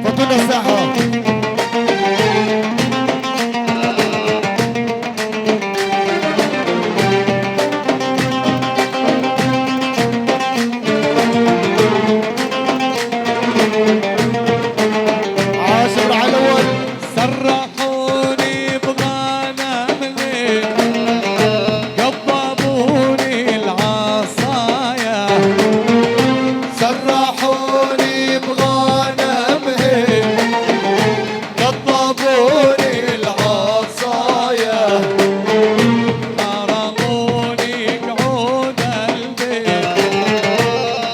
فضلنا الساحة. عاشر على الأول. سرحوني بغنمني قبضوني العصايا، سرحوني بغنمهم قطبوني العصايا، حرموني قعود البيت،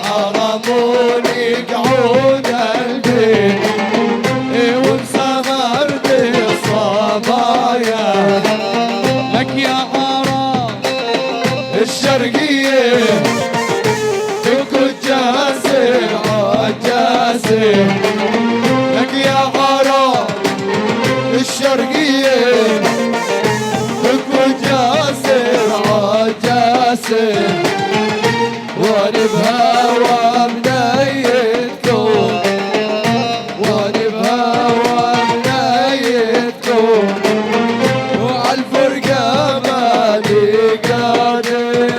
حرموني قعود البيت وبسهرت الصبايا. لك يا عرب الشرقية تنكت جاسر عجاسر، لك يا عرب الشرقية تنكت جاسر عجاسر، وانا بهوى منيتكم، وانا بهوى منيتكم، وعالفرقة مالي قادر.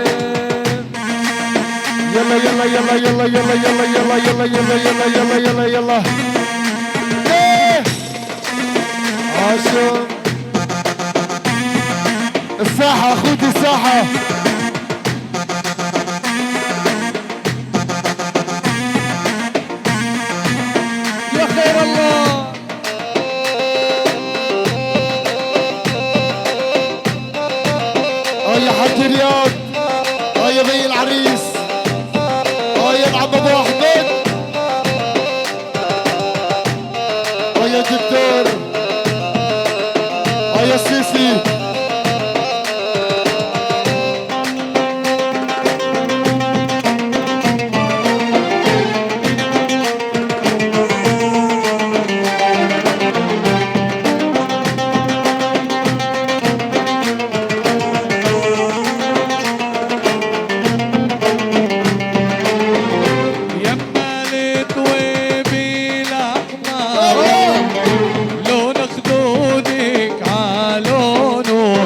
يلا يلا يلا يلا يلا يلا يلا يلا يلا يلا يلا يلا يلا إيه. عاشور الساحة اخوتي الساحة. يا خير الله. يا حاج رياض، يا بي العريس، يا العم ابو احمد، يا الدكتور، يا السيسي. يما الطويبي الاحمر لون خدودك عالونه،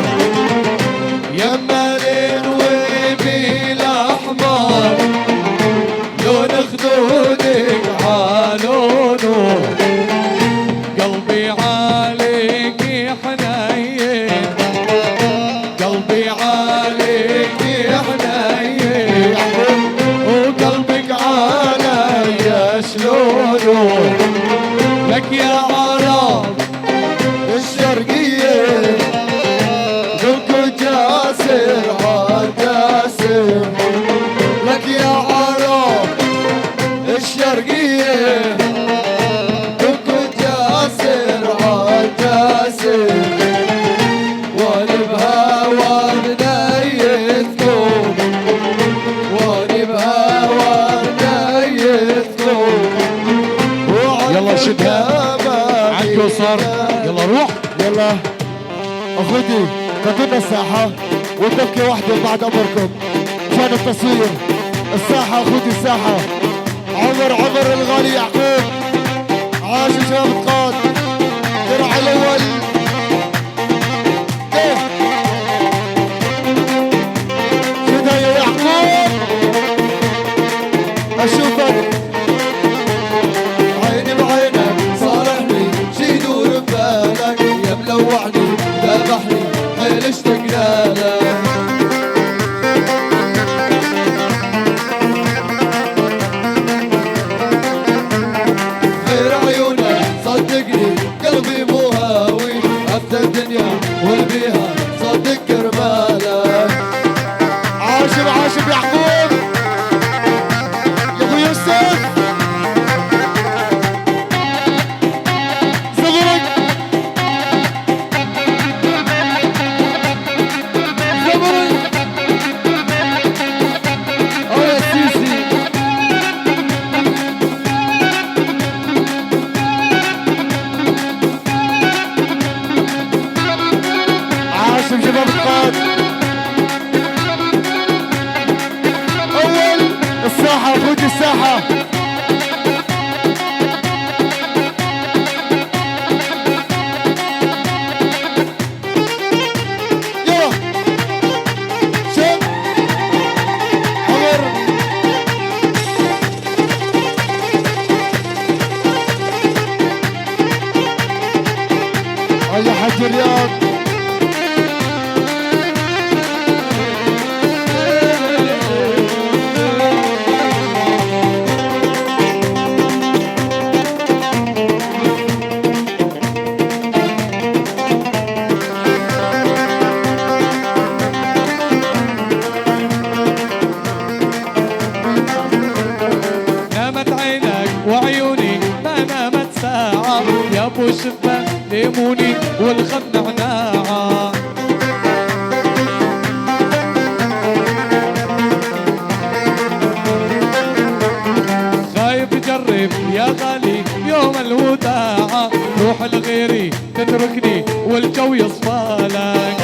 يما الويبي الاحمر لون خدودك عالونه، قلبي عليك حنين، قلبي عليك حنين، وقلبك علي شلونه، لك يا عرب الشرقية ذوق جاسر عجاسر، لك يا عرب الشرقية ذوق جاسر عجاسر، وانا بهوى منيتكم، وانا بهوى منيتكم، يلا شدها عن قصر. يلا روح. يلا اخوتي خذونا الساحة والدبكة واحدة بعد امركم عشان التصوير. الساحة اخوتي الساحة. عمر الغالي يعقوب، عاش شباب القاد، درع الاول. ايه كده يا يعقوب اشوفك عيني بعينك، صارحني شي يدور ببالك، يا ملوعني ذبحني حيل اشتقنا لك. غير عيونك صد ابو رياض وعيوني ما نامت ساعة يا ابو شبة ليموني والخد نعناعة خايف جرب يا غالي يوم الوداعة روح لغيري تتركني والجو يصفالك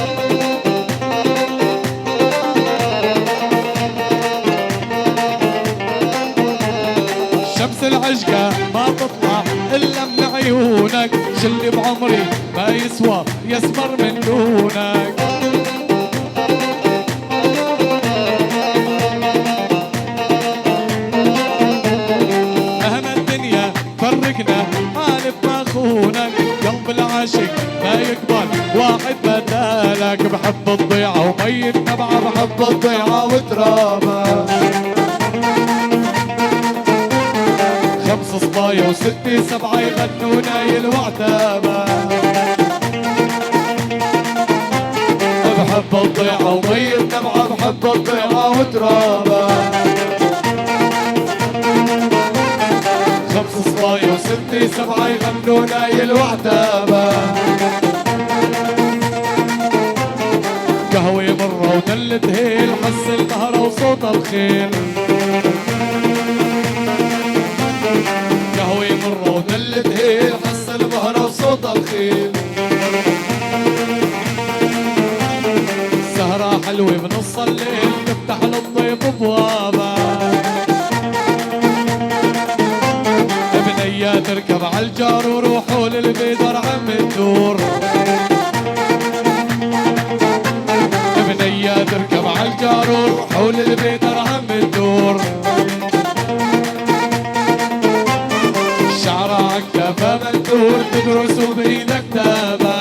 شمس العشقة ما تطلع إلا من عيونك شلي بعمري ما يسوى يسمر من دونك مهما الدنيا فرقنا ما نبقى خونك قلب العاشق ما يقبل واحد بدالك بحب الضيعة ومي النبعة بحب الضيعة وترابة خمس صبايا وستة سبعة يغنوا نايل وعتابة بحب الضيعة ومي النبعة بحب الضيعة وترابة خمس صبايا وستة سبعة يغنوا نايل وعتابة قهوة مرة ودلت هيل حس القهرة وصوت الخيل قهوة مرة ودلت هيل حس البهرة وصوت الخيل سهرة حلوة بنص الليل تفتح للضيف ابوابها بنية تركب عالجار وروحوا للبيدر عم الدور بنية تركب عالجار وروحوا للبيدر عم الدور شعرها عكتافة مندور تدرس وبإيدك تابة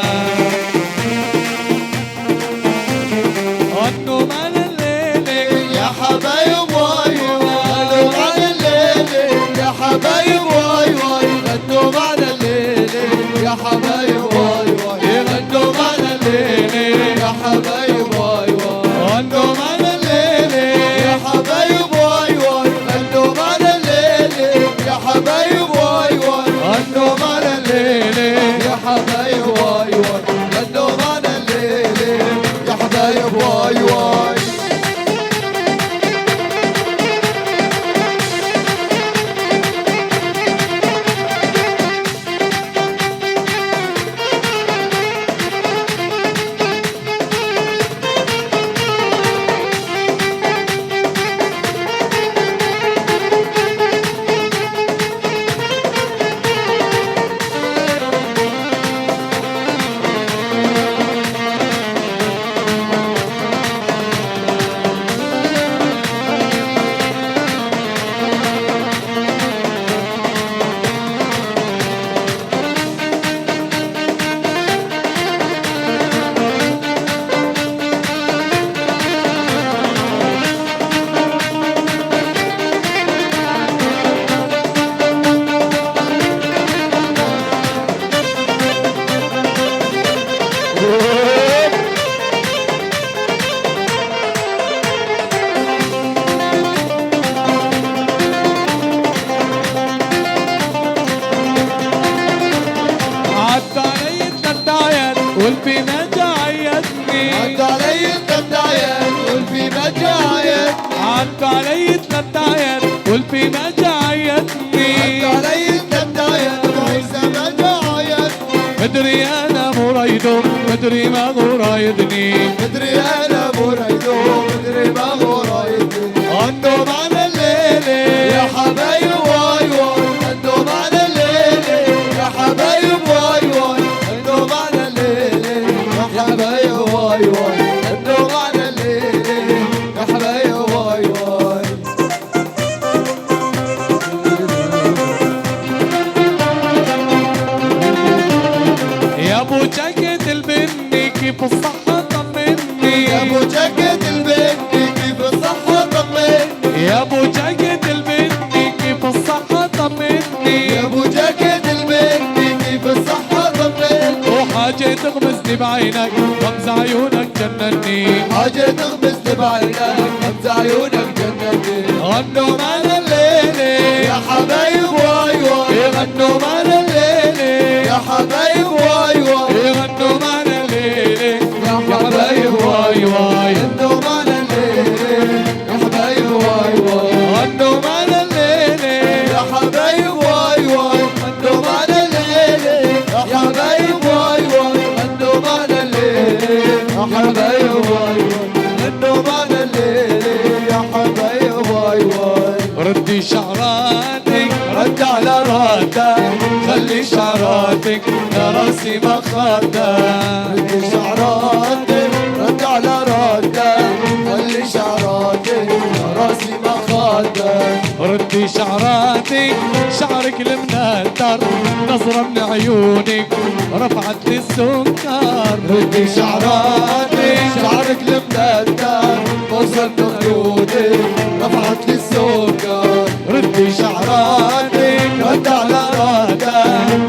النوم على الليل يا حبايب واي واي النوم على الليل يا حبايب واي واي النوم على الليل يا حبايب واي واي النوم على الليل يا حبايب واي واي النوم على الليل يا حبايب واي واي النوم على الليل يا حبايب واي واي النوم على الليل يا حبايب واي واي النوم على الليل يا حبايب واي واي والفي ما جايتني عد علي التداير والفي ما جايتني عد علي التداير والفي ما جايتني عد علي التداير وإذا ما جايتني مدري انا مو رايدو مدري ما هو رايدني مدري انا مو رايدو مدري ما هو رايدني النوم على الليل يا حبايب واي واي النوم على الليل يا حبايب واي واي النوم على الليل يا حبايب واي واي النوم على الليل يا حبايب واي واي يا ابو جاكيت البيت كيف الصحة طمني يا ابو جقد البني كيف الصحة طمني يا ابو جقد البني كيف الصحة طمني يا ابو جقد البني كيف الصحة طمني وحاجة تغمزني بعينك غمز عيونك جنني حاجة تغمزني بعينك غمز عيونك جنني غنوا معنا الليلة يا حبايب واي واي غنوا معنا الليلة يا حبايب واي واي غنوا معنا الليلة يا يا حبايب واي واي غنوا معنا الليلة يا حبايب واي واي غنوا معنا الليلة يا حبايب واي واي غنوا معنا الليلة يا حبايب واي واي غنوا معنا الليلة يا حبايب واي واي غنوا معنا الليلة يا حبايب واي واي ردي شعراتك رد على رادك خلي شعراتك لراسي مخدة خلي شعراتك رد على رادك خلي شعراتك راسي مخدك ردي شعراتك شعرك المنتر نظرة من عيونك رفعت لي السكر ردي شعراتك شعرك المددر وصل خدودك رفعت لي السكر ردي شعراتك رد على رادك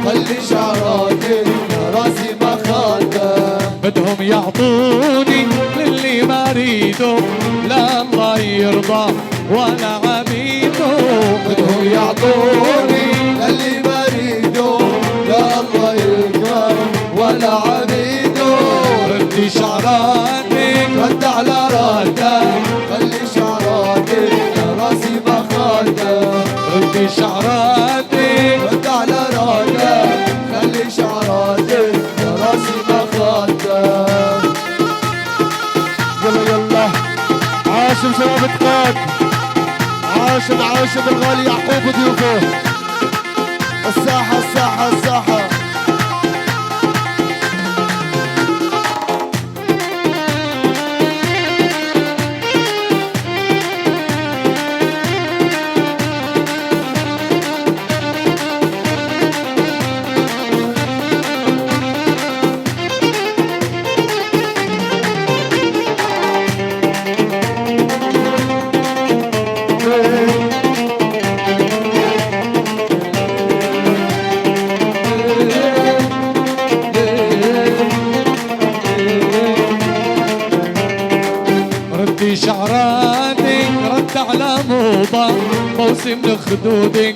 خلي شعراتك راسي مخدك بدهم يعطوني للي ما ريده لا الله يرضى ولا عبيده بدهم يعطوني اللي بريده لا الله يكرم ولا عبيده ردي شعراتك رد على رادك خلي شعراتك راسي مخدك ردي شعراتك رد على رادك خلي شعراتك راسي مخدك يلا يلا عاشم شباب التقاد عاشم الغالي يعقوب وضيوفه الساحة الساحة الساحة ردي شعراتك رد على موضة موسم لخدودك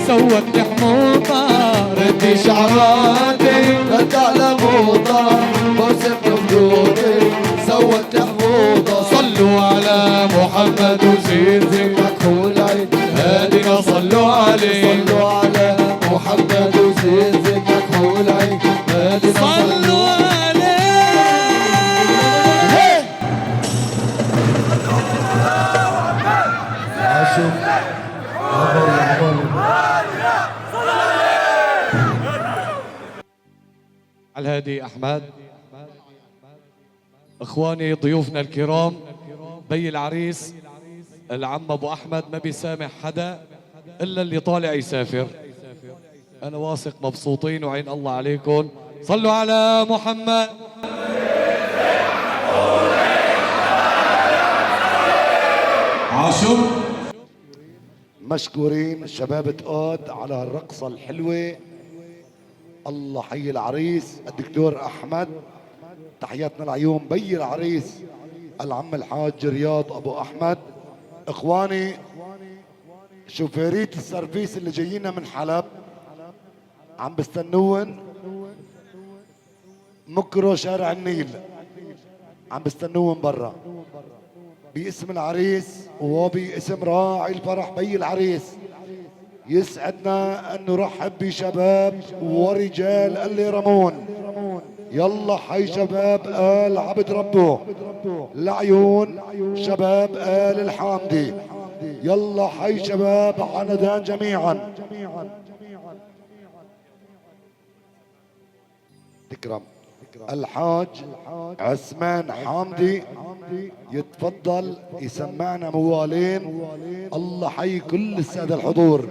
سوت لي حموضة ردي شعراتك رد على موضة موسم خدودك سوت حموضة صلوا على محمد وزيد مكحول عين هادينا صلوا عليه صلوا على محمد وزيد مكحول عين صلوا عليه عاشم على الهادي أحمد. إخواني ضيوفنا الكرام، بي العريس العم أبو أحمد ما بيسامح حدا إلا اللي طالع يسافر. أنا واثق مبسوطين وعين الله عليكم. صلوا على محمد. عاشور مشكورين شباب تقاد على هالرقصة الحلوة. الله حي العريس الدكتور أحمد. تحياتنا العيون بي العريس العم الحاج رياض أبو أحمد. إخواني شوفيرية السرفيس اللي جايينا من حلب عم بستنون مكرو شارع النيل، عم بستنون برا باسم العريس وباسم راعي الفرح بي العريس. يسعدنا ان نرحب بشباب ورجال اللي رمون. يلا حي شباب آل عبد ربه لعيون شباب آل الحامدي. يلا حي شباب عندان جميعا. تكرم الحاج عثمان حامدي يتفضل يسمعنا موالين. الله حي كل السادة الحضور.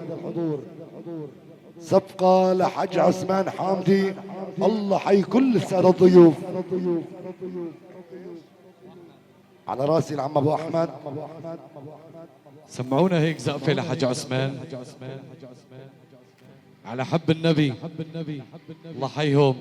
صفقة لحج عثمان حامدي الله حي كل السادة الضيوف. على راسي العم ابو احمد. سمعونا هيك زقفة لحج عثمان على حب النبي. الله حيهم.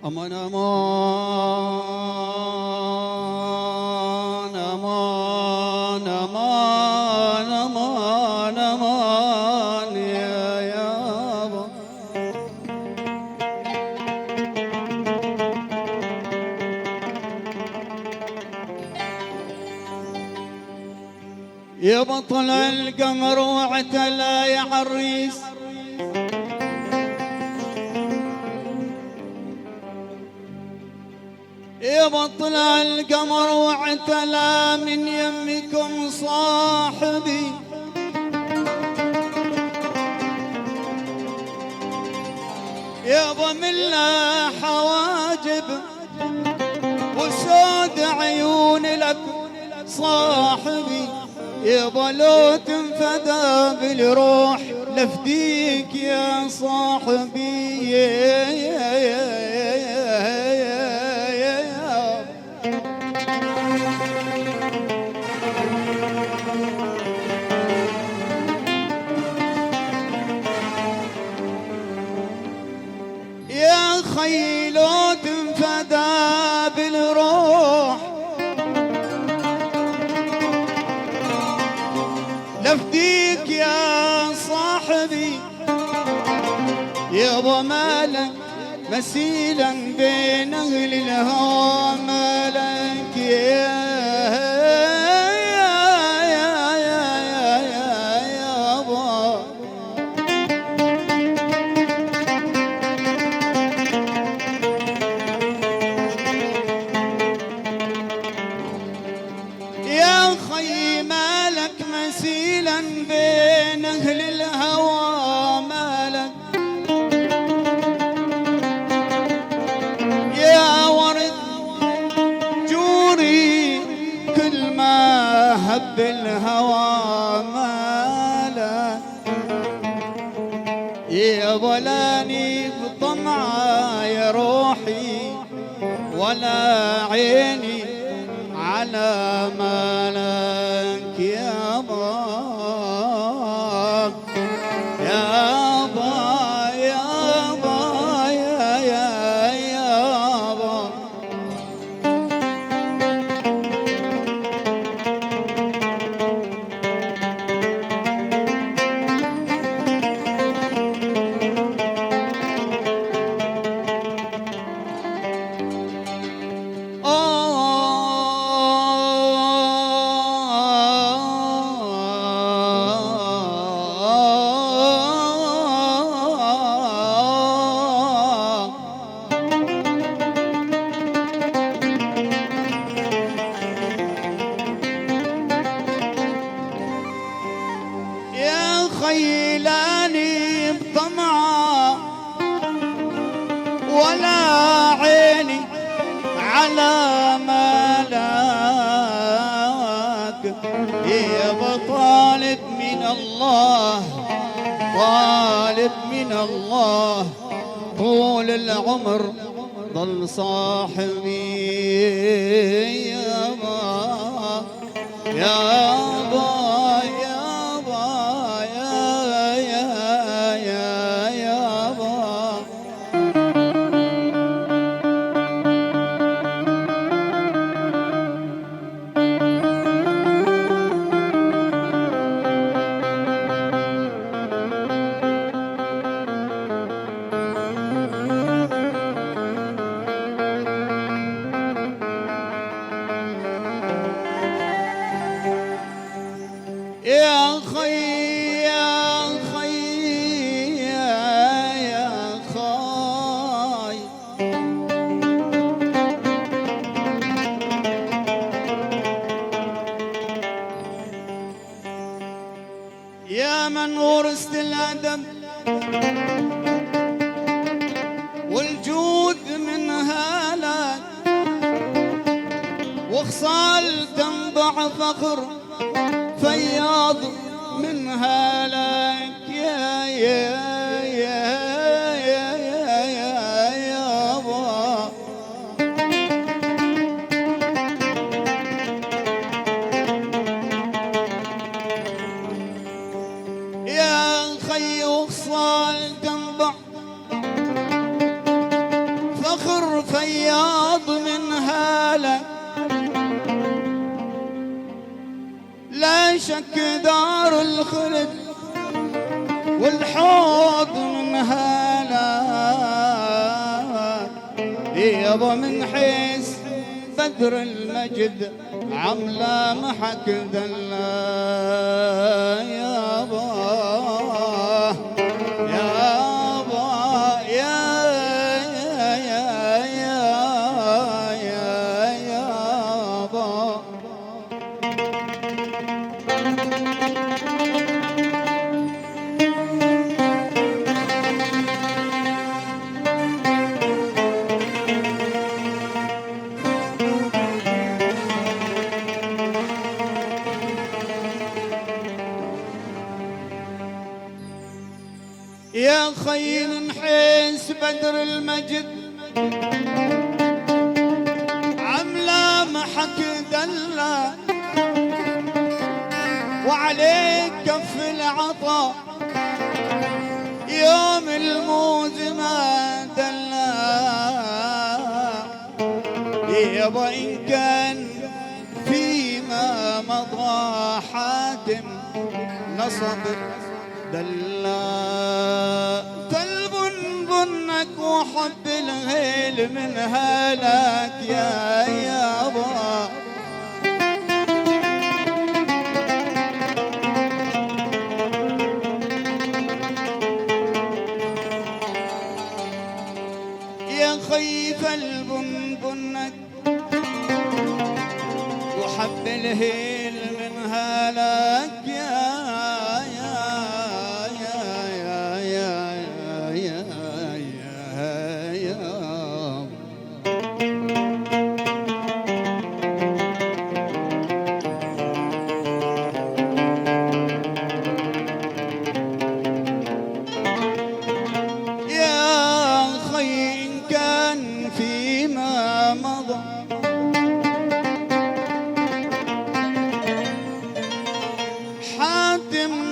أمان أمان أمان أمان أمان أمان يا يابا. يا بطل القمر واعتلى يا عريس، يا بطل القمر واعتلى من يمكم صاحبي. يابا من لا حواجب وسود عيون لك صاحبي. يابا لو تنفدى بالروح لفديك يا صاحبي. يا خي لو تنفدى بالروح لفديك يا صاحبي. يابا مالك مسيلا بين اهل الهوى مالك يابا. يا خي مالك مسيلا بين اهل الهوى مالك. يا ورد جوري كل ما هب الهوى مالك. يا ظلاني بطمعة يا روحي ولا عيني على مالك يابا. يابا يابا يا يابا. يا خيلاني بطمعة ولا عيني على ملاك. يا بطالب من الله طالب من الله طول العمر ضل صاحبي. يابا يابا يابا يا يابا. والجود منها لك وخصال تنبع فخر فياض منها لك يا يابا. يا خي وخصال تنبع فخر فياض منها لك لا شك دار الخلد والحوض منها لك يابا. من حيث بدر المجد عملا محك دلا يابا يابا يا يابا. يا خي من حيث بدر المجد عملا محك دلا وعليك كف العطا يوم الموز ما دلا يابا. إن كان فيما مضى حاتم نصب دلا فالبنبنك وحب الهيل من هلاك يا يابا. يا خيف البنبنك وحب الهيل من هلاك يا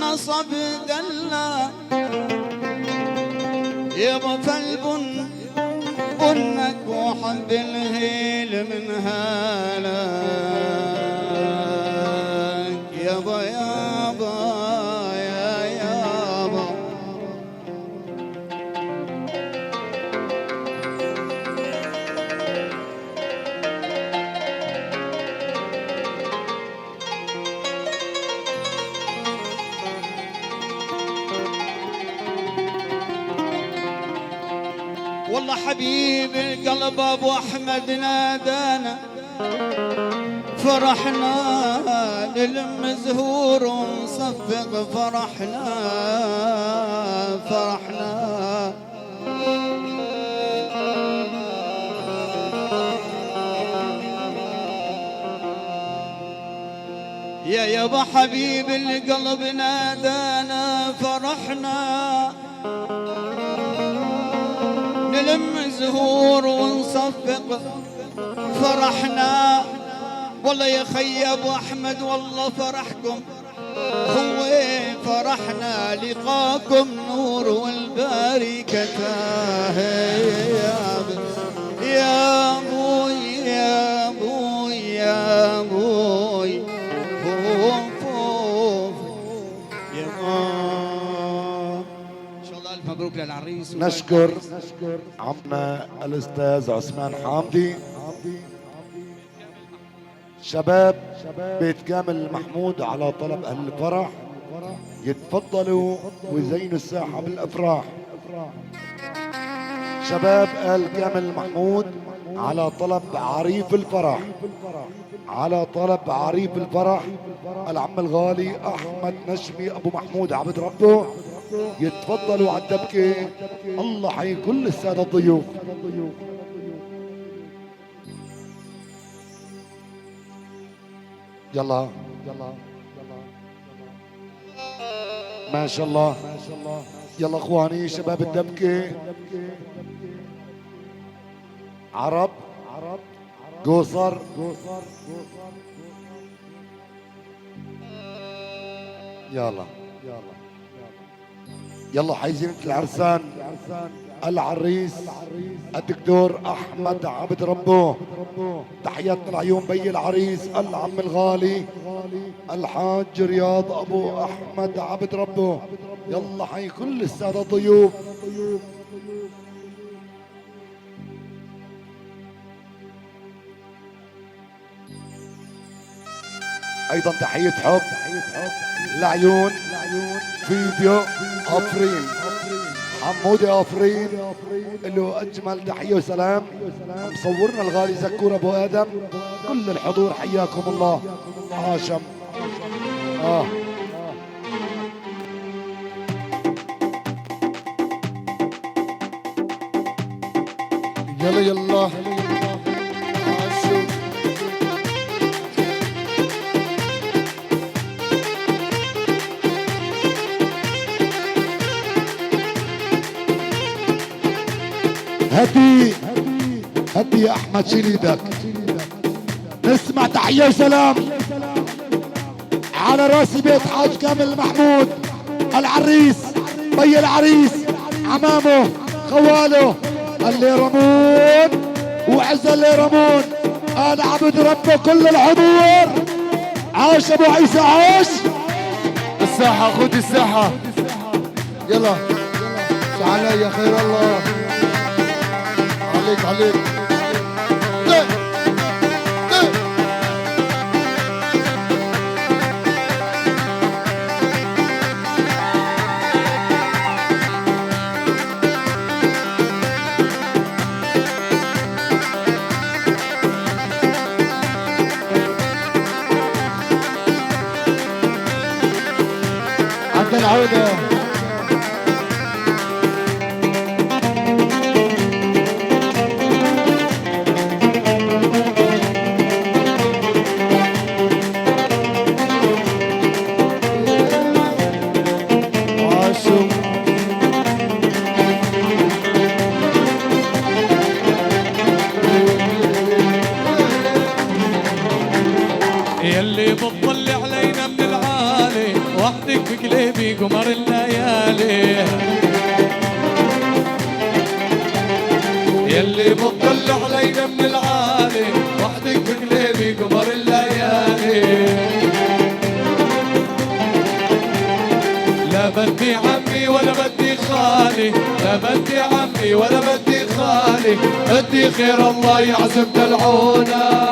نصب دلا يابا. فالبن بنك وحب الهيل من هلاك يابا يابا يا يابا. والله حبيب القلب ابو احمد نادانا فرحنا نلم زهور ونصفق فرحنا فرحنا. يا يابا حبيب القلب نادانا فرحنا نلم زهور ونصفق فرحنا. والله يا خي ابو احمد والله فرحكم هو فرحنا لقاكم نور والباري كتاه يا ابوي يا ابوي يا ابوي فوف فوف يا ان شاء الله. الف مبروك للعريس. نشكر عمنا الاستاذ عثمان حامدي. شباب بيت كامل محمود على طلب اهل الفرح يتفضلوا ويزينوا الساحه بالافراح. شباب آل كامل محمود على طلب عريف الفرح، على طلب عريف الفرح العم الغالي احمد نشمي ابو محمود عبد ربه يتفضلوا على الدبكة. الله حي كل السادة الضيوف. يلا ما شاء الله. يلا اخواني شباب الدبكة، عرب قوصر، يلا يلا حي زينة العرسان العريس الدكتور احمد عبد ربه. تحياتنا العيون بي العريس العم الغالي الحاج رياض ابو احمد عبد ربه. يلا حي كل الساده الضيوف. ايضا تحيه حب لعيون فيديو افرين حمودي افرين له اجمل تحيه وسلام. مصورنا الغالي زكور ابو ادم. كل الحضور حياكم الله. عاشم يلا يلا هدي يا احمد شيل ايدك. نسمع تحيه وسلام على راس بيت حاج كامل محمود العريس بي العريس عمامه خواله اللي رمون وعز اللي رمون. انا عبد ربه كل الحضور. عاش ابو عيسى عاش. الساحة خذ الساحة. يلا تعال يا خير الله عليك. عبد العودة يلي بتطلع علينا من العالي وحدك بقلبي قمر الليالي. يلي بتطلع علينا من العالي وحدك بقلبي قمر الليالي. لا بدي عمي ولا بدي خالي، لا بدي عمي ولا بدي خالي، بدي خير الله يعزم دلعونا.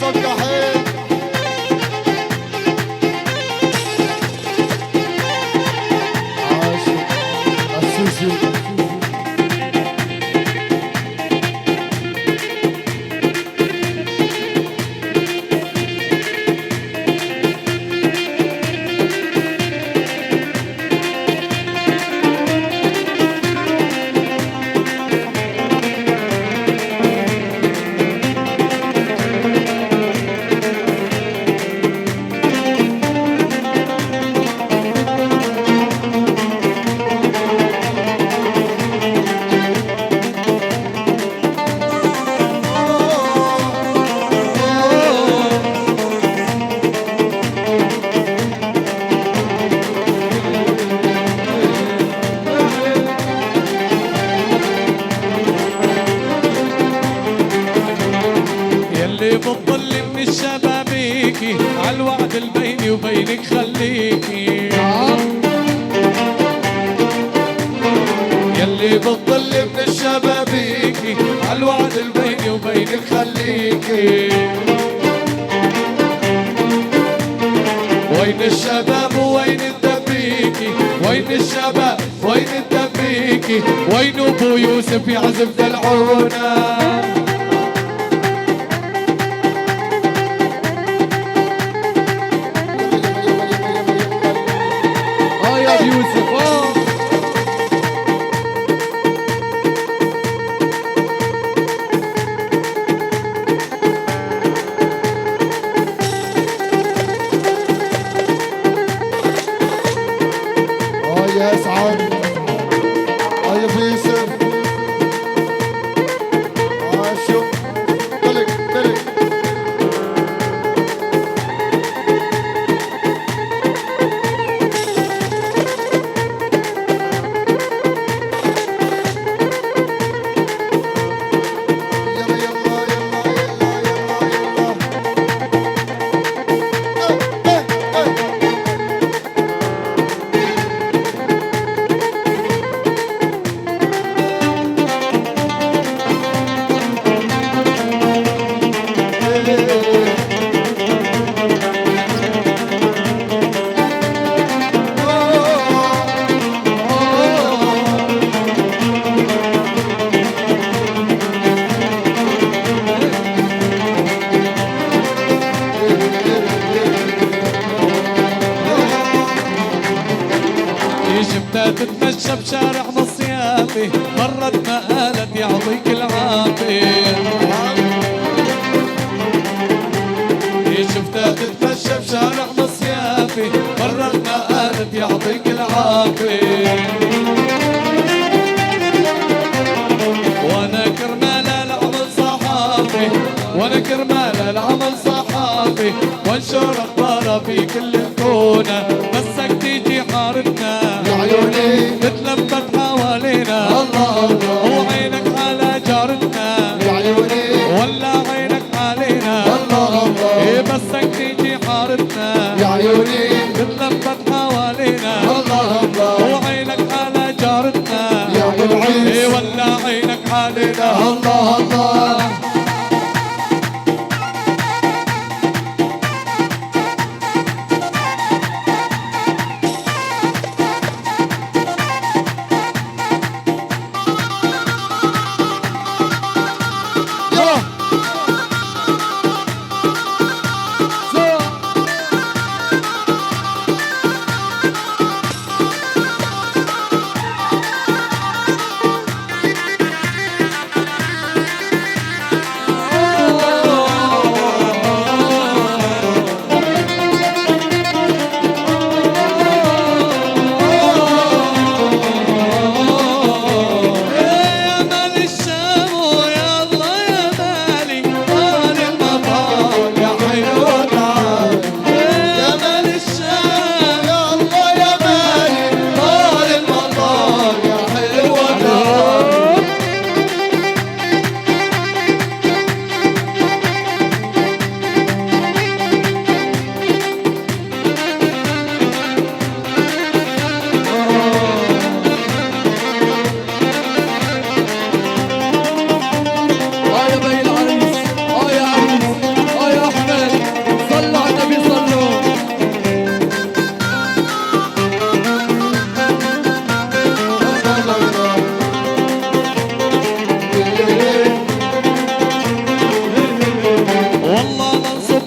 صفقة حيل عاشق السوسي. يلي بتضل من الشبابيكي عالوعد البيني وبينك خليكي. عالوعد بيني وبينك خليكي. وين الشباب وين الدبيكي، وين الشباب وين الدبيكي، وين ابو يوسف يعزف دلعونا. يا يوسف يا اسعد يا يوسف شوف طلق طلق شفتها تتمشى بشارع مصيافي، مرت ما قالت يعطيك العافية. شفتها تتمشى بشارع مصيافي، مرت ما قالت يعطيك العافية. وانا كرمال العمل صحافي، وانا كرمال العمل صحافي، وانشر اخبارها في كل الكونة. بسك تيجي حارتنا يا عيوني تتلفت حوالينا، الله الله وعينك على جارتنا يا عيوني ولا عينك علينا. الله الله إيه بسك تيجي حارتنا يا عيوني تتلفت حوالينا، الله الله وعينك على جارتنا يا ابو العيس إيه ولا عينك علينا. الله الله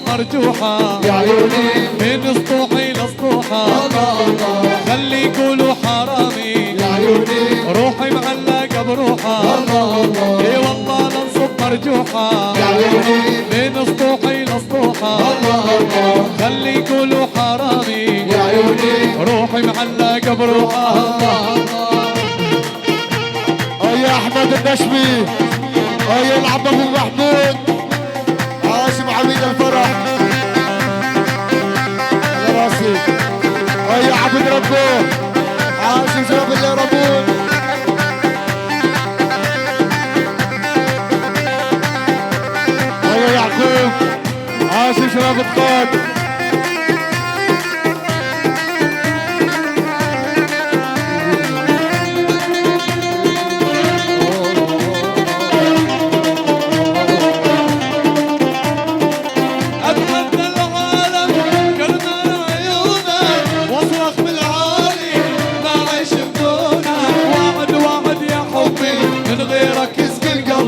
مرجوحة يا عيوني من سطوحي لسطوحة. الله الله خلي يقولوا حرامي يا عيوني روحي معلقة بروحة. الله الله اي والله لنصب مرجوحة يا عيوني من سطوحي لسطوحة. الله الله خلي يقولوا حرامي يا عيوني روحي معلقة بروحة. الله الله يا احمد النشمي يا العب ابو محمود عاشم عميد الفرح على راسي يا عبد ربه عاشم شرف اللي ربون يا يعقوب عاشم شرف القاد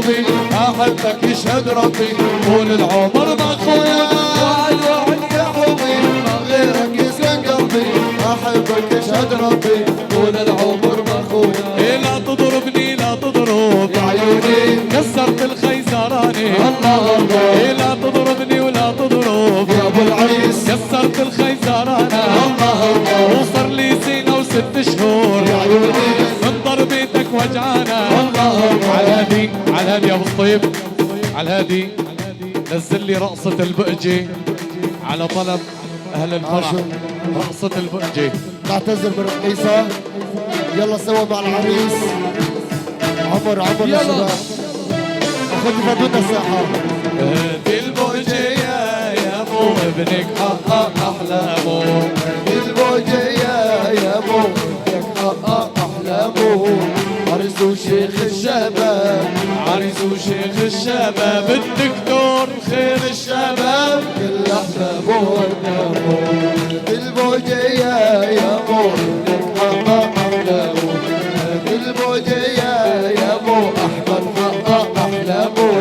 قلبي احبك يشهد ربي طول العمر مخويا وعد وعد يا حبي ما غيرك يسكن قلبي احبك يشهد ربي طول العمر مخويا إيه لا تضربني لا تضرب يا عيوني كسرت الخيزراني الله الله إيه لا تضربني ولا تضرب يا ابو العريس كسرت الخيزرانة الله الله وصار لي سنة وست شهور يا عيوني من ضربتك وجعانة الله الله على هادي على هادي يا ابو الطيب على هادي نزل لي رقصة البقجة على طلب اهل الفرح رقصة البقجة نعتذر بالرقيصة يلا سوا مع العريس عمر يا شباب اخوتي فادونا الساحة هادي البقجة يا ابو ابنك حقق احلامه البوجية يا ابو بدك حقق احلامه عرس وشيخ الشباب عريس وشيخ الشباب الدكتور خير الشباب كل احبابه قدامه البوجية يا ابو بدك حقق احلامه البوجية يا ابو احمد حقق احلامه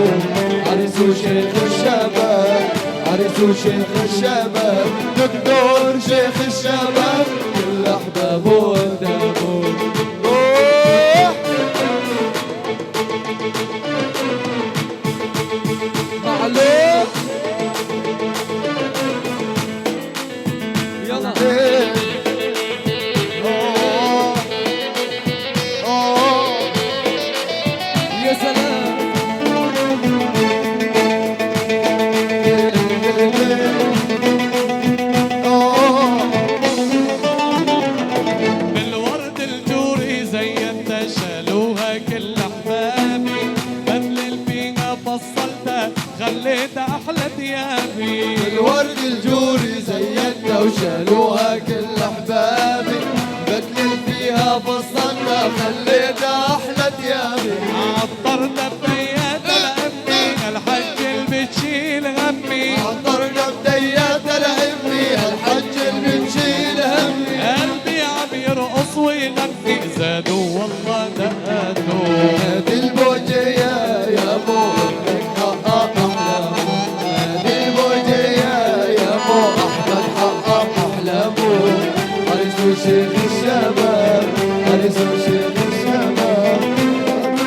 عرس وشيخ الشباب عرس وشيخ الشباب دكتور شيخ الشباب كل احبابه قدامه روح معلوم يلا يا سلام بالورد الجوري زينت شالوها كل احبابي بدلل فيها فصلتها خليتها احلى ثيابي الورد الجوري زينتها وشالوها كل احبابي بدلل فيها فصلنا خليتها احلى ثيابي عطرت بديات لامي الحج اللي بتشيل همي عطرنا بديات لامي الحج اللي بتشيل همي قلبي عم يرقص ويغني زادوا والله دقاتوا هادي البوجية يا ابو بدك حقق احلامه هادي البوجية يا ابو احمد حقق احلامه عرس وشيخ الشباب عرس وشيخ الشباب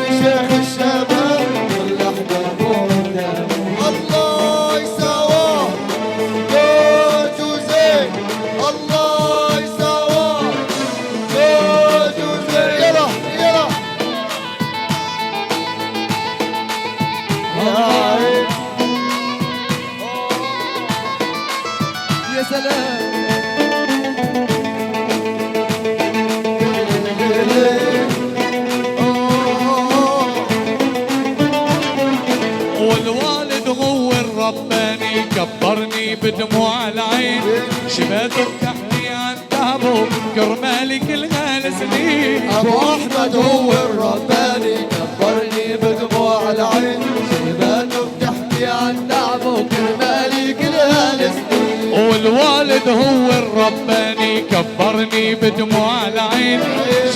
شيخ الشباب كل احبابه قدامه الله يساواه زوج وزين الله يساواه زوج وزين يلا يلا يا سلام والوالد هو الرباني كبرني بدموع العين شباته بتحكي عن تعبه كرمالي كل هالسنين ابو احمد هو الرباني كبرني بدموع العين شيباته بتحكي عن تعبه كرمالي كل هالسنين والوالد هو الرباني كبرني بدموع العين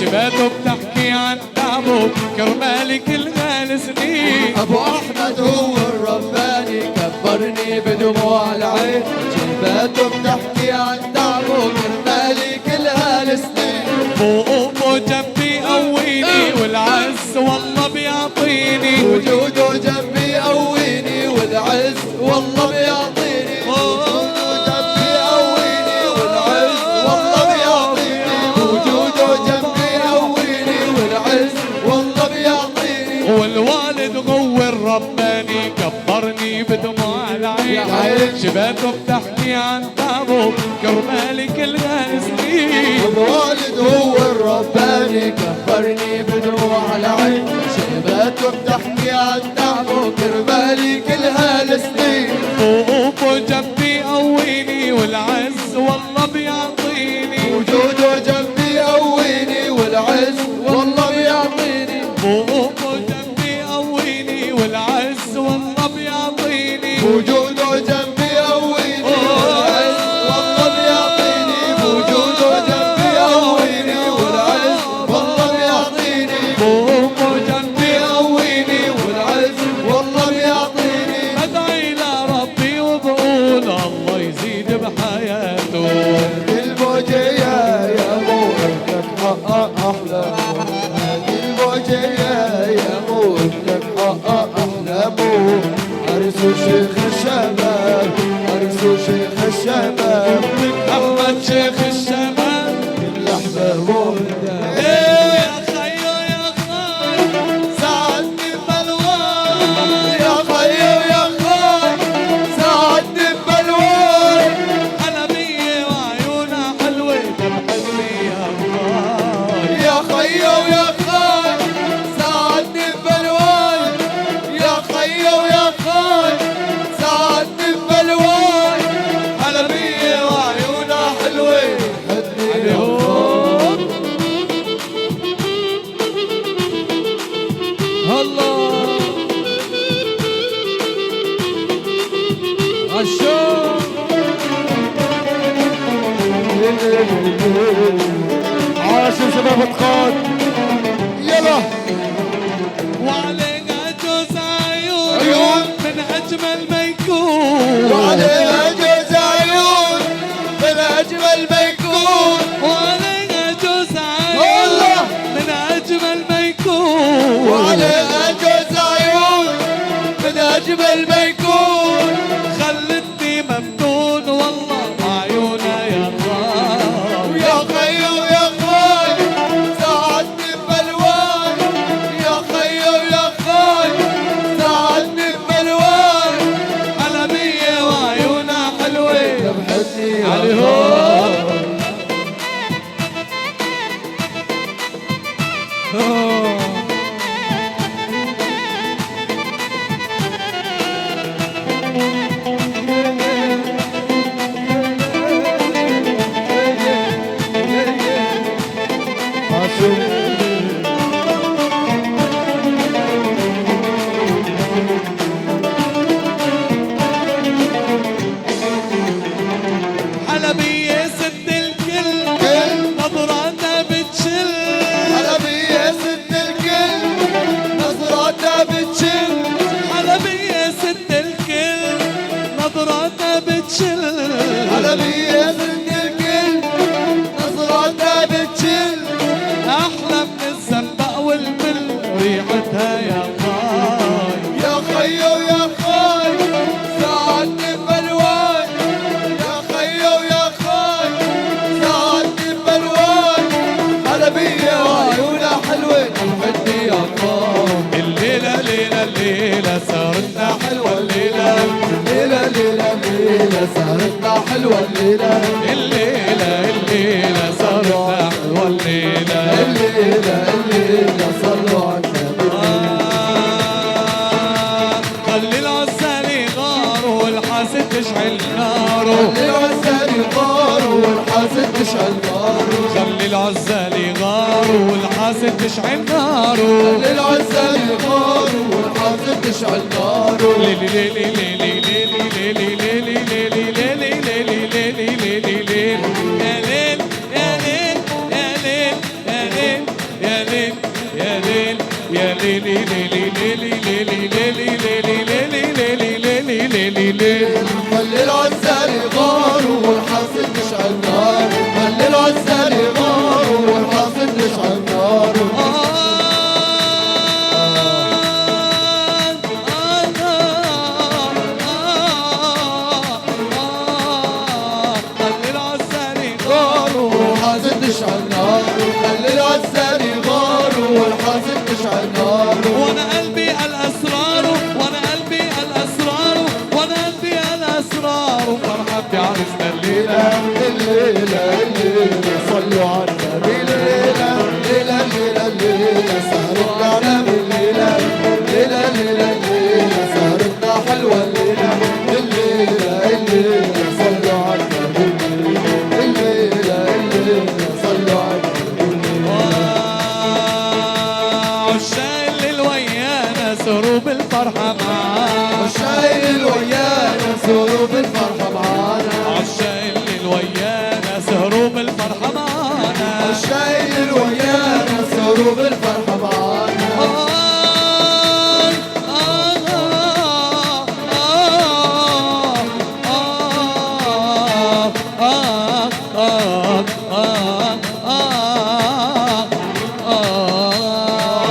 شباته بتحكي عن تعبه كرمالي كل هالسنين ابو احمد هو الرباني كبرني بدموع العين شيباته بتحكي عن تعبه كرمالي كل هالسنين فوق جنبي قويني والعز والله بيعطيني وجوده جنبي قويني والعز والله بيعطيني وجوده جنبي قويني والعز والله بيعطيني وجوده جنبي قويني والعز والله بيعطيني والوالد هو الرباني كبرني بدموع العين شباته بتحكي عن تعبه كرمالي كل هالسنين الوالد هو الرباني كبرني بدموع العين شيباته بتحكي عن تعبه كرمالي كل هالسنين فوق جنبي قويني والعز والله بيعطيني وجوده جنبي قويني والعز والله بيعطيني فوق جنبي قويني والعز والله بيعطيني وجوده جنبي قويني والعز والله بيعطيني وجوده جنبي قويني والعز والله بيعطيني فوق جنبي قويني والعز عرس شيخ الشباب، عرس شيخ الشباب، أحمد شيخ الشباب كل أحبابه يا خيو يا خاي ساعدني ببلوان، يا خيو يا خاي ساعدني ببلوان، حلبية وعيونها حلوة تبحثني يا خاي يا خيو يا خاي ساعدني ببلوان، يا خيو يا خاي ساعدني ببلوان، حلبية وعيونها حلوة حدني يا خاي. الله عالشوق عاشر شباب تقاد يلا وعلينا جوز عيون من أجمل ما يكون وعليها جوز عيون من أجمل ما يكون، وعلينا جوز والله. عيون من أجمل ما يكون وعليها جوز عيون من أجمل ما يكون، خلتني ممنون والله عيونها يا خاي ويا خيو يا خاي ساعدني ببلوان، يا خيو يا خاي ساعدني ببلوان، حلبية وعيونها حلوة تبحثني يا حلبية ست الكل نظراتها بتشل حلبية ست الكل نظراتها بتشل، حلبية ست الكل نظراتها بتشل حلبية ست الكل نظراتها بتشل، أحلى من الزنبق والبل ريحتها يا خاي يا خيو يا خاي ساعدني ببلوان، يا خيو يا خاي ساعدني ببلوان، حلبية وعيونها حلوة تبحثني يا خاي، الليلة ليلة الليلة صارتنا حلوة الليلة ليلة ليلة ليلة سهرتنا حلوة الليلة، الليلة الليلة صارتنا حلوة الليلة الليلة الليلة صلوا على النبي، خلي العسل يغار والحاسد تشعل ناره العسل يغار والحاسد تشعل ناره، خلي العزال يغار والحاسد تشعل ناره العسل يغار والحاسد تشعل ناره، ليلي ليلي ليلي ليلي ليلي ليلي ليلي ليلي ليلي ليلي ليلي ليل يا ليل يا ليل يا ليل يا ليل يا ليل يا ليلي ليلي ليلي ليلي ليلي ليلي ليلي ليلي ليلي خلي العسل يغار والحاسد تشعل ناره، خلي العسل يغار والحاسد تشعل ناره، خلي العزال يغار والحاسد تشعل ناره، خلي العسل يغار والحاسد تشعل ناره، وانا قلبي الاسرار وانا قلبي الاسرار وانا قلبي الاسرار فرحة بعرسنا الليلة الليلة الليلة صلوا على النبي، الليلة الليلة الليلة الليلة سهرتنا على الليلة، الليلة الليلة الليلة سهرتنا حلوة الليلة، الليلة الليلة صلوا على النبي، الليلة الليلة صلوا على النبي، عشاق الليل ويانا سهروا بالفرحة معانا والشايل ويانا سهروا بالفرحة معانا، عشاق الليل ويانا سهروا بالفرحة معانا والشايل ويانا سهروا بالفرحة معانا،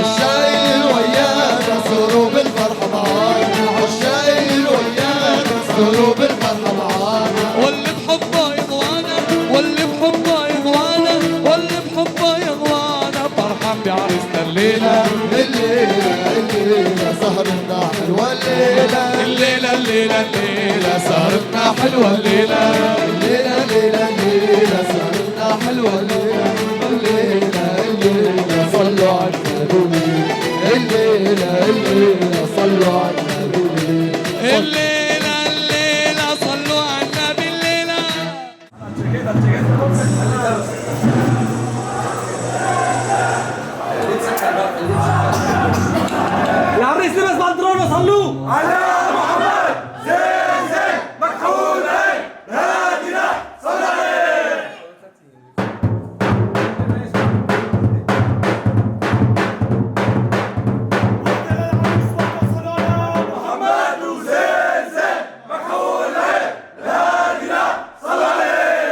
الشايل ويانا سهروا بالفرحة معانا، الشايل الليلة الليلة الليلة الليلة سهرتنا حلوة الليلة الليلة الليلة الليلة سهرتنا حلوة الليلة الليلة الليلة صلوا على النبي الليلة الليلة صلوا على النبي الليلة الليلة صلوا على النبي الليلة. العريس لبس بنطلون وصلوه على محمد زين زين مكحول عين هادنا صل عليه. محمد وزين زين مكحول عين هادنا صل عليه.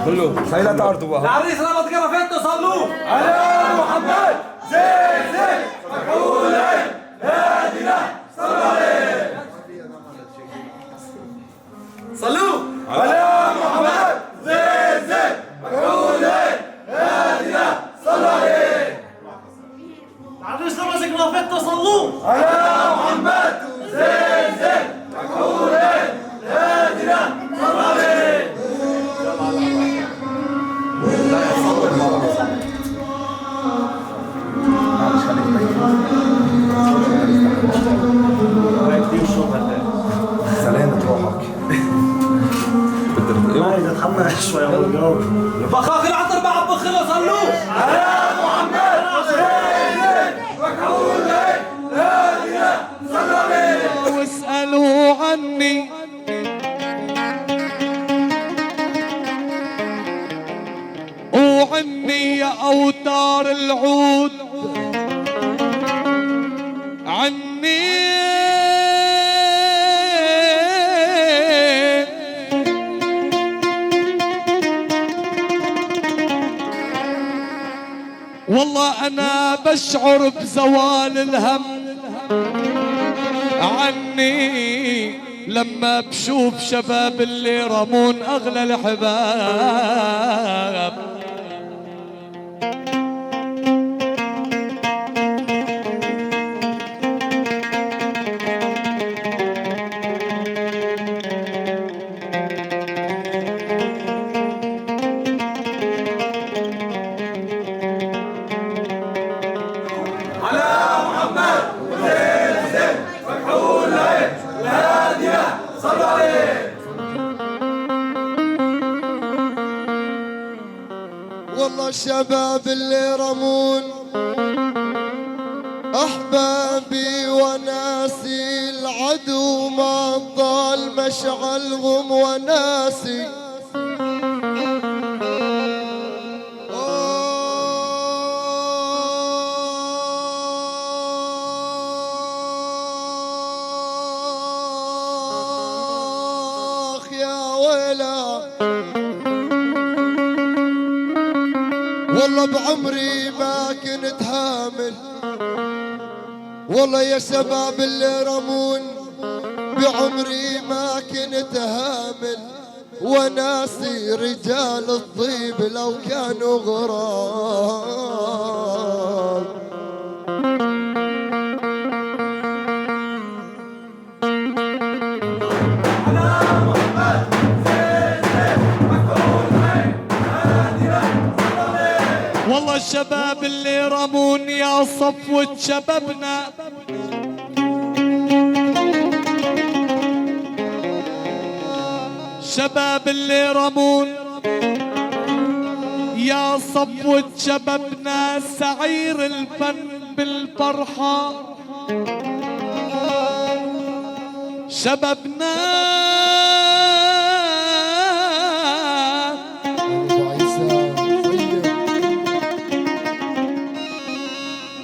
كله خيلات أرضه العريس ربط قرفته صلوا على محمد زين مكحول عين هادنا صلوا عليه صلوا على محمد زين مكحول عين هادنا صلوا عليه العريس ربط قرفته صلوا على محمد زين مكحول عين هادنا صلوا عليه سلامة روحك. ما يتحمل شوي يا ولد. بخاخ العطر بعض بخله صلوا على محمد زين مكحول عين هادنا صلوا عليه واسألوا عني وعني يا أوتار العود عني والله أنا بشعر بزوال الهم عني لما بشوف شباب اللي رمون أغلى الحباب والله الشباب اللي رمون أحبابي وناسي العدو ما ضال مشعلهم وناسي آخ يا ويلا والله بعمري ما كنت هامل والله يا شباب اللي رمون بعمري ما كنت هامل وناسي رجال الطيب لو كانوا غراب والله الشباب اللي رمون يا صفوة شبابنا شباب اللي رمون يا صفوة شبابنا سعير الفن بالفرحة شبابنا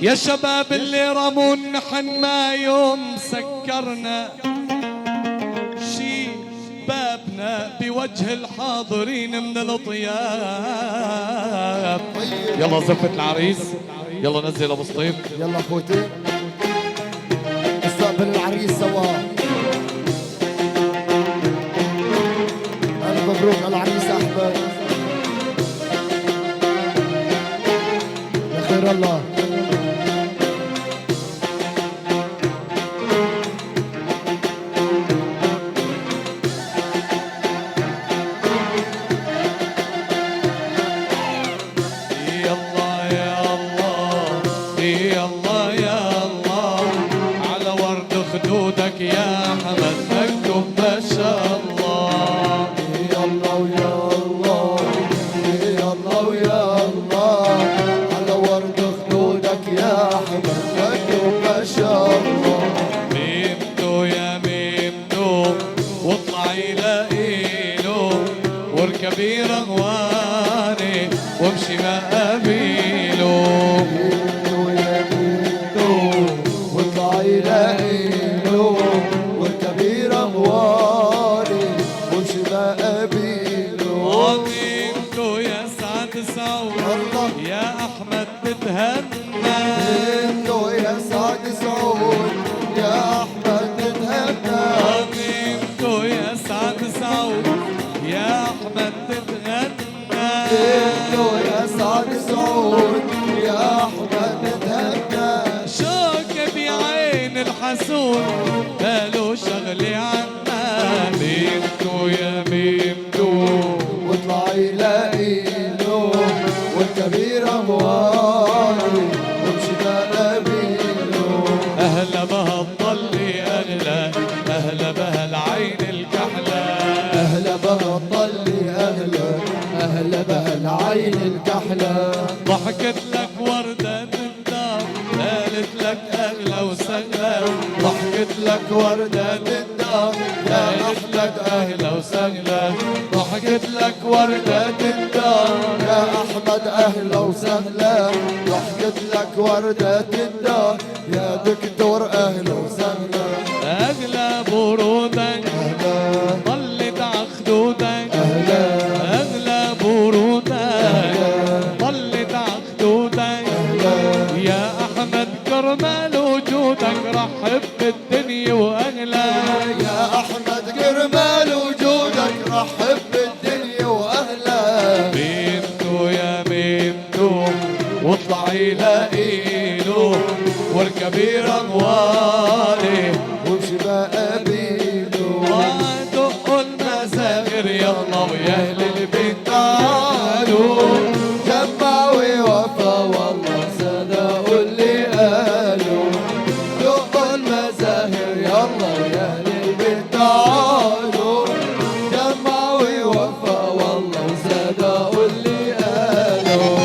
يا شباب اللي رمون نحن ما يوم سكرنا شبابنا بوجه الحاضرين من الطياب يلا زفة العريس يلا نزل ابو سطيف يلا اخوتي استقبل العريس سوا ألف مبروك على العريس أحمد يا خير الله خدودك يا حمد مكتوب ما شاء الله يا الله ويا الله يا الله ويا الله على ورد خدودك يا حمد مكتوب ما شاء الله ميمتو يا ميمتو واطلعي لإيلو واركبي رغواني وامشي ما قبيلو ميمتو يا ميمتو واطلعي لإيلو واركبي رغواني وامشي ما قبيلو ميمتو أحمد تتهنى بنته يا سعد سعود يا أحمد تتغنى بنته يا سعد سعود يا أحمد تتهنى شوكة بعين الحسود قالوا شغلي عنا بنته يا بنته واطلع يلاقي له والكبير أموالي وامشي بقى بيله أهلا بها تضلي أغلى أهلا بها العين الكحلة أهلا بها طلي أهلا أهلا بها العين الكحلة ضحكت لك وردة الدار قالت لك أهلا وسهلا ضحكت لك وردة الدار قالت لك أهلا وسهلا ضحكت لك وردة الدار يا أحمد أهلا وسهلا ضحكت لك وردة الدار يا دكتور أهلا وسهلا أغلى برودك أهلا ضلت عخدودك أهلا أغلى برودك ضلت عخدودك يا أحمد كرمال وجودك رحب بالدنيا وأغلى يا أحمد كرمال وجودك رحب بالدنيا وأهلا بنته يا بنته واطلعي لاقيله والكبير أموالي وامشي بقى بيده ودقوا المزاغر يلا ويا أهل البيت تعالوا جمعوا وفا والله صدقوا اللي قالوا دقوا المزاهر يلا ويا أهل البيت تعالوا جمعوا وفا والله صدقوا اللي قالوا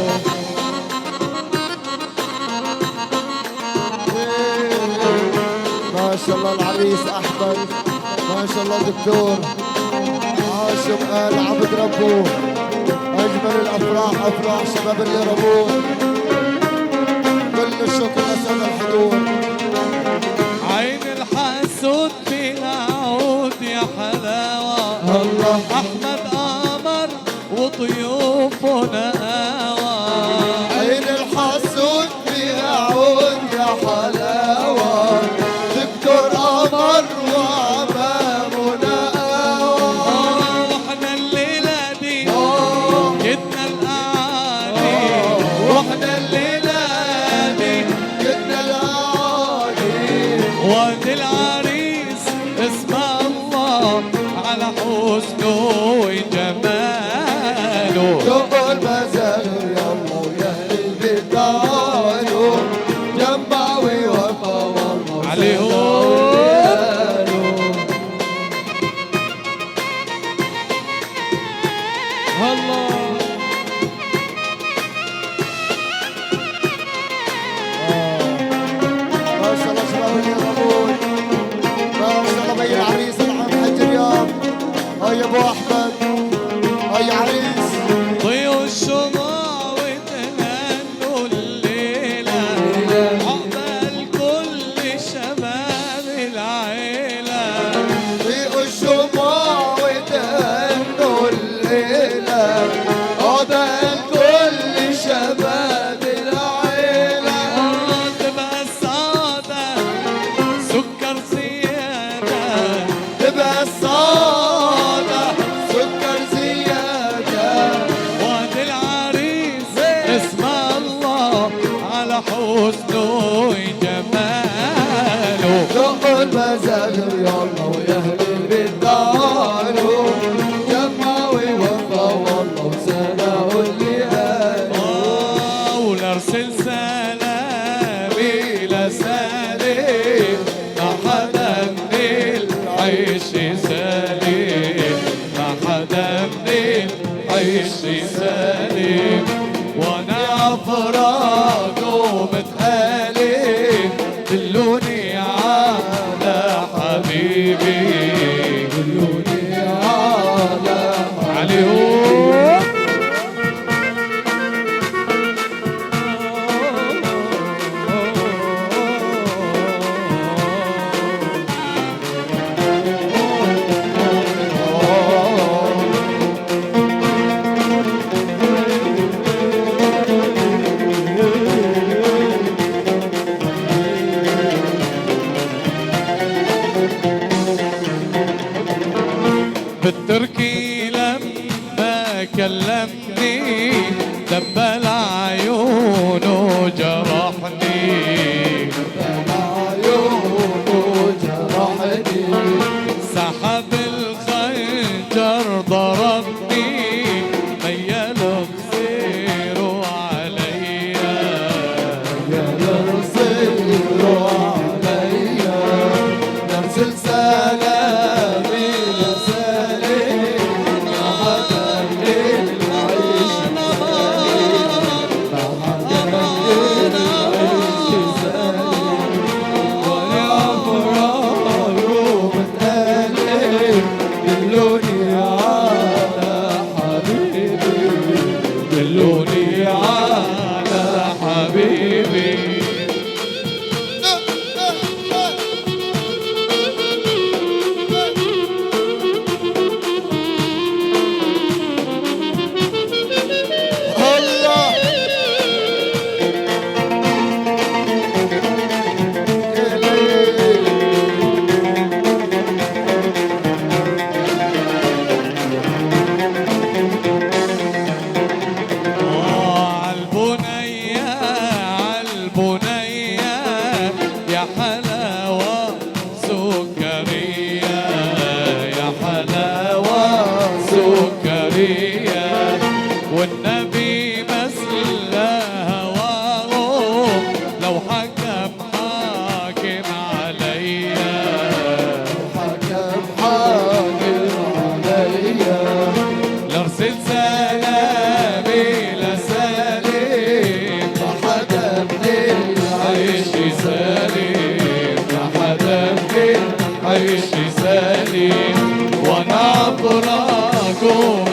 ما شاء الله العريس أحمد ما شاء الله دكتور عاشق آل عبد ربه أجمل الأفراح أفراح شباب اللي ربوه كل الشكر لسيد الحضور عين الحسود فيها عود يا حلاوة الله أحمد قمر وضيوفه نقاوة عين الحسود فيها عود يا حلاوة دكتور قمر وعمامنا واحنا الليلة دي جدنا الأعالي واحنا الليلة دي جدنا العالي وادي العريس اسم الله على حسنه وجماله دقوا المزاهر يلا ويا أهل البيت تعالوا جمعوا وفا والله عليهم. الله ما شاء الله شباب اللي يضربون ما شاء الله بي العريس العم حج اليوم هاي ابو احمد هاي عريس ضيوا الشموع وتهنوا الليلة عقبال كل شباب العيلة ضيقوا الشموع وتهنوا الليلة عقبال كل شباب العيلة تبقى السعادة سكر زيادة تبقى الصادة سكر زيادة وادي العريس اسم الله على حسنه وجماله دقوا المزاهر يلا ويا أهل البيت تعالوا جمعوا وفا والله وصدقوا اللي قالوا ونرسل سلامي لسليم ما حدا من العيش سليم ما حدا من العيش سليم وانا افراقه متهالي دلوني على حبيبي دلوني على عليهم بالتركي لما كلمني دبل عيونه جرحني، دبل عيونه جرحني، سحب الخنجر ضربني ميل بصيره عليا، ميل بصيره عليا، نرسل سلامي لسالم ما حدا الليل العيش سالم، ما حدا الليل العيش سالم، ويا فرار متألم دلوني على حبيبي، دلوني على حبيبي. والنبي مثل هواه لو حكم حاكم عليا، حكم حاكم عليا، لارسل سلامي لسالم ما حدا من عيش سالم، ما حدا من عيش سالم، وانا براكم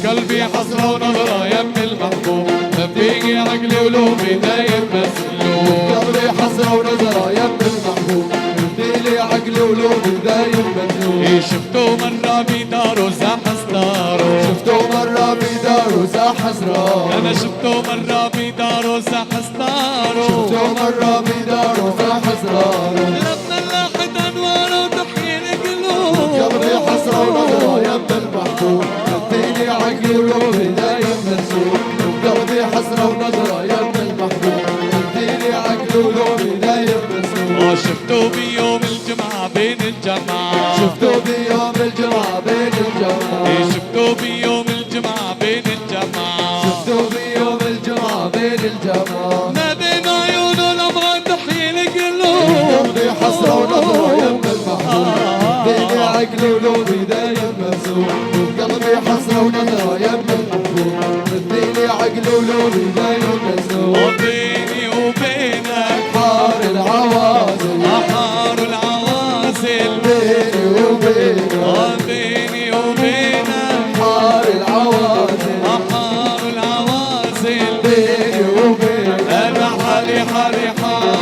قلبي حسرة ونظرة يم المحبوب، بيجي عقلي ولومي دايم مسلوب، قلبي حسرة ونظرة يم المحبوب، بديلي عقلي ولومي دايم مسلوب، شفته مرة بداره زاح ستاره، شفته مرة بداره زاح سراره، أنا شفته مرة بداره زاح ستاره، شفته مرة بداره زاح سراره، لما لاحت أنواره تحيي القلوب، قلبي حسرة ونظرة يم المحبوب، بديلي عقلي ولومي دايم مسلوب، قلبي حسرة ونظرة يم المحبوب، بديلي عقلي ولومي دايم مسلوب، شفته بيوم الجمعة بين الجماعة، شفته بيوم الجمعة بين الجماعة، شفته بيوم الجمعة بين الجماعة، شفته بيوم الجمعة بين الجماعة، ما بين عيونه لما تحيي القلوب، قلبي حسرة ونظرة يم المحبوب، بيني عقلي ولومي دايم مسوق، قلبي حسرة ونظرة يم المحبوب، بيني عقلي ولومي دايم مسوق، وبيني وبينك حار العوازل، أحار العوازل، بيني وبينك، وبيني وبينك حار العوازل، أحار العوازل، بيني وبينك، أنا حالي حالي حال،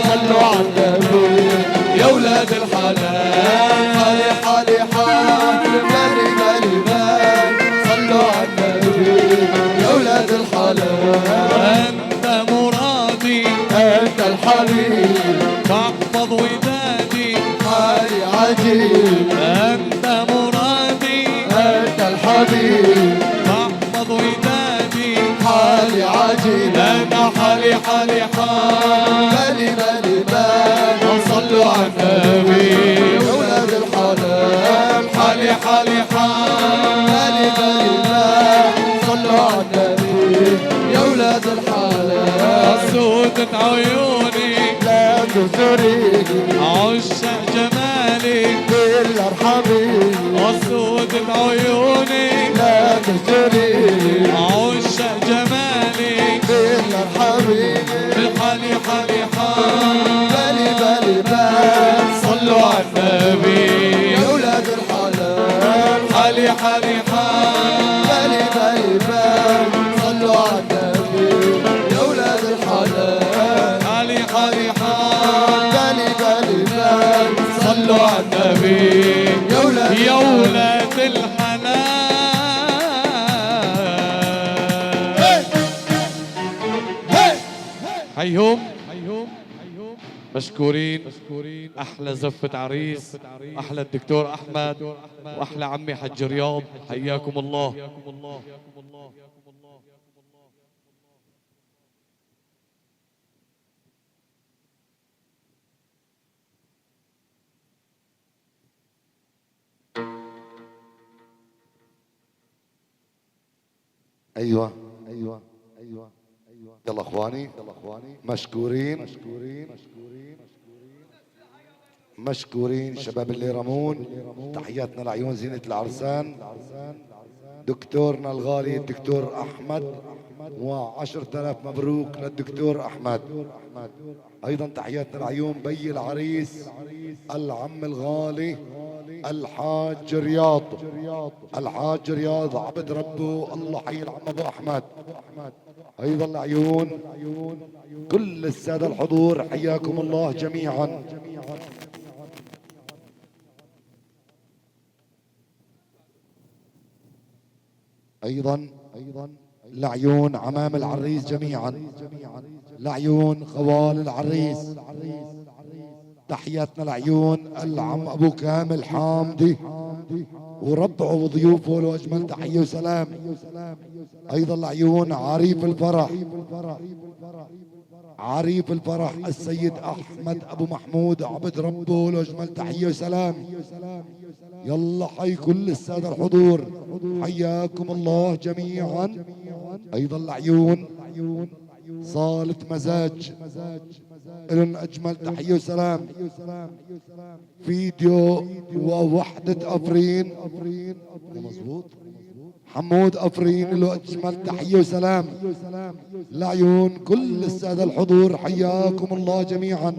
صلوا على النبي يا ولاد الحلال، حالي حالي حال، مالي مالي مال، صلوا على النبي يا ولاد الحلال، أنت مرادي انت الحبيب، تحفظ ودادي، حالي عجيب، أنت مرادي انت الحبيب، تحفظ ودادي، حالي عجيب، أنا حالي حالي حال، مالي مالي مال، صلوا على النبي يا ولاد الحلال، حالي حالي حال، مالي مالي مال، صلوا على النبي يا ولاد الحلال، سودة عيوني لا تزوريني عشاق جمالك، إلا ارحميني، سودة عيوني لا تزوريني عشاق جمالك، إلا ارحميني، بالحالي حالي حال، بالي بالي بال، صلوا على النبي يا ولاد الحلال، حالي حالي حال، بالي بالي بال، صلوا على النبي يا ولاد الحلال، حالي حالي حال، بالي بالي بال، صلوا على النبي يا ولاد الحلال. حيهم مشكورين. احلى زفة عريس، احلى الدكتور احمد، واحلى عمي حج رياض، حياكم الله. ايوه يلا اخواني مشكورين الشباب اللي رمون. تحياتنا لعيون زينة العرسان دكتورنا الغالي الدكتور احمد، و10,000 مبروك للدكتور احمد. ايضا تحياتنا لعيون بي العريس العم الغالي الحاج رياض عبد ربه، الله حي العم ابو احمد. ايضا لعيون كل الساده الحضور حياكم الله جميعا. ايضا لعيون عمام العريس جميعا، لعيون خوال العريس. تحياتنا لعيون العم ابو كامل حامدي وربعه وضيوفه له اجمل تحيه وسلام. ايضا لعيون عريف الفرح السيد احمد ابو محمود عبد ربه له اجمل تحيه وسلام. يلا حي كل الساده الحضور حياكم الله جميعا. ايضا لعيون صالة مزاج لهم اجمل تحيه وسلام. فيديو ووحدة افرين مظبوط حمود افرين له اجمل تحيه وسلام. لعيون كل الساده الحضور حياكم الله جميعا.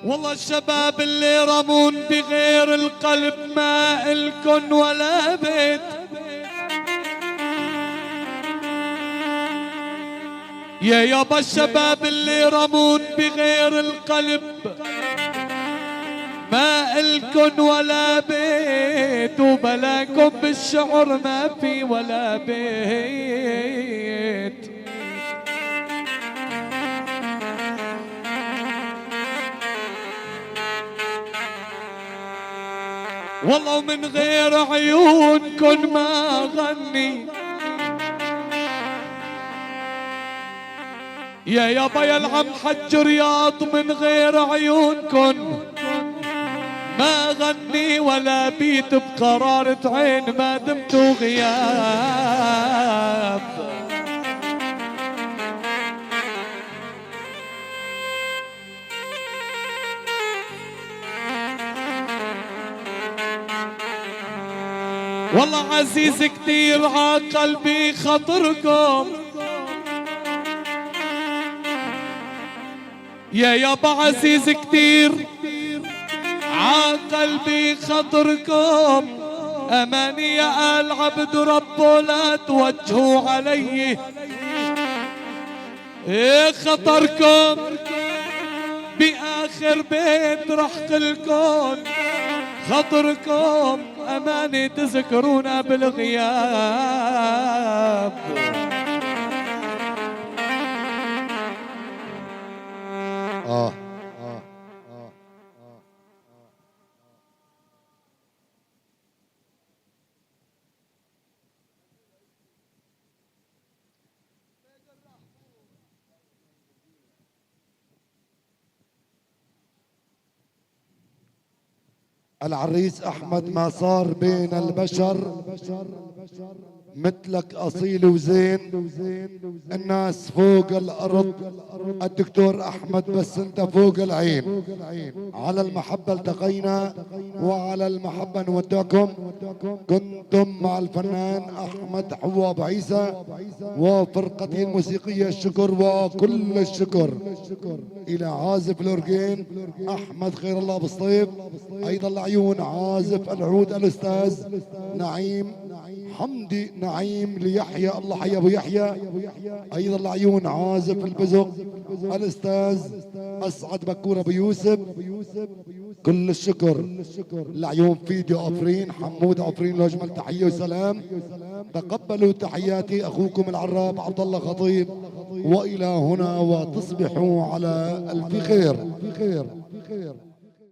والله الشباب اللي رمون بغير القلب ما إلكن ولا بيت. يا يابا الشباب اللي رمون بغير القلب ما إلكن ولا بيت، وبلاكم بالشعر ما في ولا بيت. والله ومن غير عيونكن ما غني. يا يابا يا العم حج رياض من غير عيونكن ما غني ولا بيت بقرارة عين ما دمت غياب. والله عزيز كتير عقلبي خاطركم يا يابا، عزيز كتير عقلبي خاطركم. اماني يا آل عبد ربه لا توجهوا علي خطركم. باخر بيت رح قلكن خطركم، اماني تذكرونا بالغياب. العريس احمد ما صار بين البشر مثلك اصيل وزين. الناس فوق الارض، الدكتور احمد بس انت فوق العين. على المحبة التقينا وعلى المحبة نودعكم. كنتم مع الفنان احمد حواب عيسى وفرقته الموسيقية الشكر وكل الشكر الى عازف الاورجين احمد خير الله بالصيف. ايضا لعيون عازف العود الاستاذ نعيم حمدي نعيم ليحيى، الله حي ابو يحيى. ايضا لعيون عازف البزق الاستاذ اسعد بكور ابو يوسف. كل الشكر لعيون فيديو عفرين، حمود عفرين له اجمل تحيه وسلام. تقبلوا تحياتي اخوكم العراب عبد الله خطيب، والى هنا وتصبحوا على الف خير.